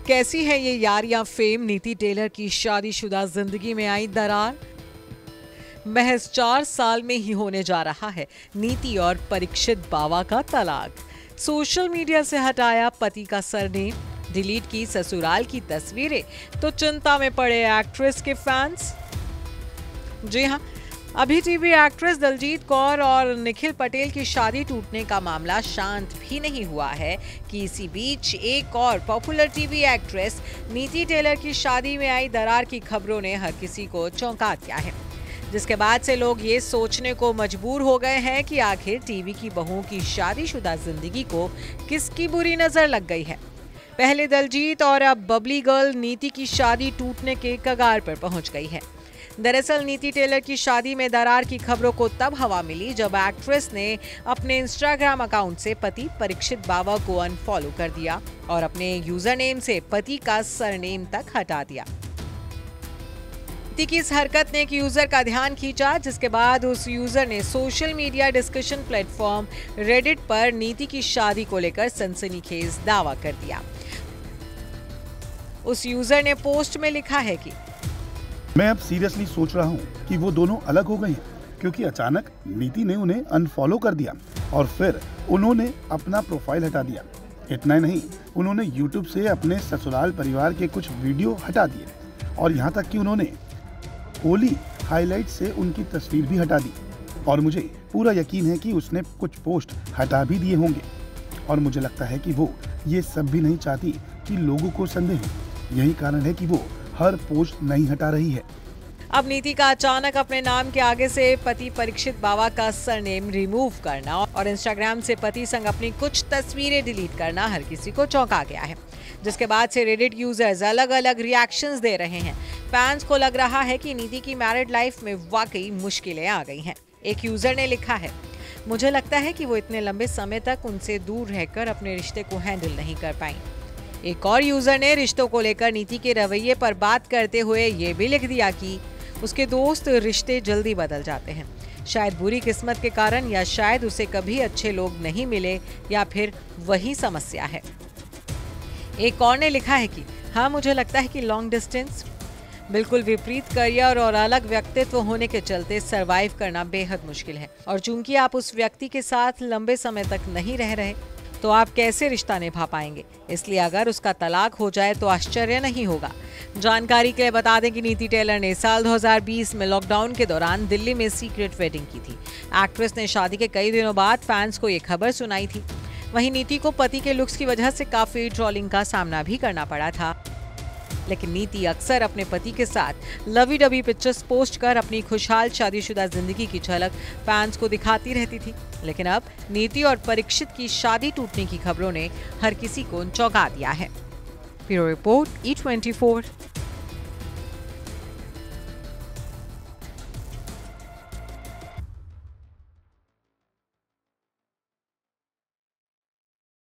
कैसी है ये यारियां फेम, नीति टेलर की शादीशुदा जिंदगी में आई दरार। महज 4 साल में ही होने जा रहा है नीति और परीक्षित बावा का तलाक। सोशल मीडिया से हटाया पति का सरनेम, डिलीट की ससुराल की तस्वीरें, तो चिंता में पड़े एक्ट्रेस के फैंस। जी हां, अभी टीवी एक्ट्रेस दलजीत कौर और निखिल पटेल की शादी टूटने का मामला शांत भी नहीं हुआ है कि इसी बीच एक और पॉपुलर टीवी एक्ट्रेस नीति टेलर की शादी में आई दरार की खबरों ने हर किसी को चौंका दिया है, जिसके बाद से लोग ये सोचने को मजबूर हो गए हैं कि आखिर टीवी की बहुओं की शादीशुदा जिंदगी को किसकी बुरी नजर लग गई है। पहले दलजीत और अब बबली गर्ल नीति की शादी टूटने के कगार पर पहुंच गई है। दरअसल नीति टेलर की शादी में दरार की खबरों को तब हवा मिली जब एक्ट्रेस ने अपने इंस्टाग्राम अकाउंट से पति परीक्षित बावा को अनफॉलो कर दिया और अपने यूजर नेम से पति का सरनेम तक हटा दिया। नीति की इस हरकत ने एक यूजर का ध्यान खींचा, जिसके बाद उस यूजर ने social media discussion platform Reddit पर नीति की शादी को लेकर सनसनीखेज दावा कर दिया। उस यूजर ने पोस्ट में लिखा है कि मैं अब सीरियसली सोच रहा हूँ कि वो दोनों अलग हो गए हैं, क्योंकि अचानक नीति ने उन्हें अनफॉलो कर दिया और फिर उन्होंने अपना प्रोफाइल हटा दिया। इतना ही नहीं, उन्होंने यूट्यूब से अपने ससुराल परिवार के कुछ वीडियो हटा दिए और यहाँ तक कि उन्होंने होली हाईलाइट से उनकी तस्वीर भी हटा दी। और मुझे पूरा यकीन है कि उसने कुछ पोस्ट हटा भी दिए होंगे और मुझे लगता है कि वो ये सब भी नहीं चाहती कि लोगों को संदेह हो। यही कारण है कि वो हर पोस्ट नहीं हटा रही है। अब नीति का अचानक अपने नाम के आगे से पति परीक्षित बावा का सरनेम रिमूव करना और इंस्टाग्राम से पति संग अपनी कुछ तस्वीरें डिलीट करना हर किसी को चौंका गया है, जिसके बाद से रेडिट यूजर्स अलग अलग रिएक्शंस दे रहे हैं। फैंस को लग रहा है कि नीति की मैरिड लाइफ में वाकई मुश्किलें आ गई हैं। एक यूजर ने लिखा है, मुझे लगता है कि वो इतने लंबे समय तक उनसे दूर रहकर अपने रिश्ते को हैंडल नहीं कर पाई। एक और यूजर ने रिश्तों को लेकर नीति के रवैये पर बात करते हुए ये भी लिख दिया कि उसके दोस्त रिश्ते जल्दी बदल जाते हैं, शायद बुरी किस्मत के कारण, या शायद उसे कभी अच्छे लोग नहीं मिले, या फिर वही समस्या है। एक और ने लिखा है कि हाँ, मुझे लगता है कि लॉन्ग डिस्टेंस, बिल्कुल विपरीत करियर और अलग व्यक्तित्व होने के चलते सरवाइव करना बेहद मुश्किल है, और चूंकि आप उस व्यक्ति के साथ लंबे समय तक नहीं रह रहे तो आप कैसे रिश्ता निभा पाएंगे। इसलिए अगर उसका तलाक हो जाए तो आश्चर्य नहीं होगा। जानकारी के लिए बता दें कि नीति टेलर ने साल 2020 में लॉकडाउन के दौरान दिल्ली में सीक्रेट वेडिंग की थी। एक्ट्रेस ने शादी के कई दिनों बाद फैंस को ये खबर सुनाई थी। वहीं नीति को पति के लुक्स की वजह से काफी ट्रोलिंग का सामना भी करना पड़ा था, लेकिन नीति अक्सर अपने पति के साथ लवी डबी पिक्चर्स पोस्ट कर अपनी खुशहाल शादीशुदा जिंदगी की झलक फैंस को दिखाती रहती थी। लेकिन अब नीति और परीक्षित की शादी टूटने की खबरों ने हर किसी को चौंका दिया है। Bureau report, E24।